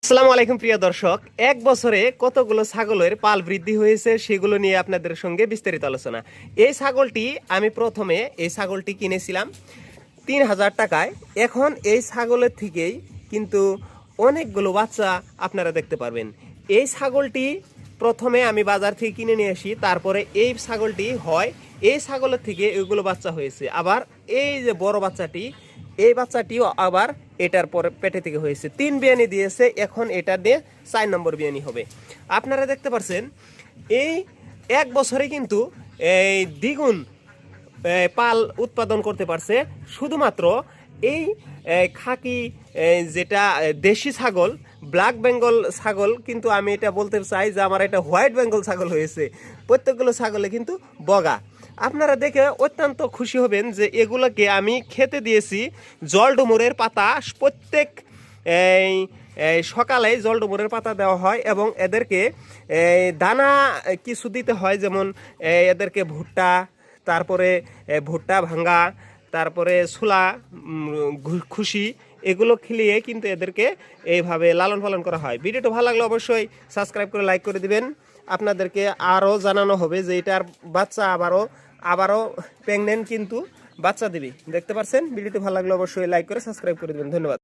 আসসালামু আলাইকুম প্রিয় দর্শক, এক বছরে কতগুলো ছাগলের পাল বৃদ্ধি হয়েছে সেগুলো নিয়ে আপনাদের সঙ্গে বিস্তারিত আলোচনা। এই ছাগলটি আমি প্রথমে কিনেছিলাম ৩,০০০ টাকায়। এখন এই ছাগলের থেকেই কিন্তু অনেকগুলো বাচ্চা আপনারা দেখতে পারবেন। এই ছাগলটি প্রথমে আমি বাজার থেকে কিনে নিয়ে আসি, তারপরে এই ছাগলটি হয়, এই ছাগলের থেকে এগুলো বাচ্চা হয়েছে। আবার এই যে বড় বাচ্চাটি, এই বাচ্চাটিও আবার এটার পরে পেটে থেকে হয়েছে। ৩ বিয়ানি দিয়েছে, এখন এটা দিয়ে ৪ নম্বর বিয়ানি হবে। আপনারা দেখতে পাচ্ছেন এই এক বছরে কিন্তু এই দ্বিগুণ পাল উৎপাদন করতে পারছে। শুধুমাত্র এই খাকি যেটা দেশি ছাগল, ব্ল্যাক বেঙ্গল ছাগল, কিন্তু আমি এটা বলতে চাই যে আমার এটা হোয়াইট বেঙ্গল ছাগল হয়েছে। প্রত্যেকগুলো ছাগলে কিন্তু বগা। আপনারা দেখে অত্যন্ত খুশি হবেন যে এগুলোকে আমি খেতে দিয়েছি জলডুমুরের পাতা। প্রত্যেক সকালে জলডুমুরের পাতা দেওয়া হয় এবং এদেরকে দানা কিছু দিতে হয়, যেমন এদেরকে ভুট্টা, তারপরে ভুট্টা ভাঙ্গা, তারপরে ছোলা, খুশি, এগুলো খিলিয়ে কিন্তু এদেরকে এইভাবে লালন পালন করা হয়। ভিডিওটা ভালো লাগলে অবশ্যই সাবস্ক্রাইব করে লাইক করে দিবেন। আপনাদেরকে আরও জানানো হবে যে এটার বাচ্চা আবারও প্রেগনেন্ট কিন্তু বাচ্চা দিবি। দেখতে পাচ্ছেন। ভিডিওটি ভালো লাগলে অবশ্যই লাইক করে সাবস্ক্রাইব করে দিবেন। ধন্যবাদ।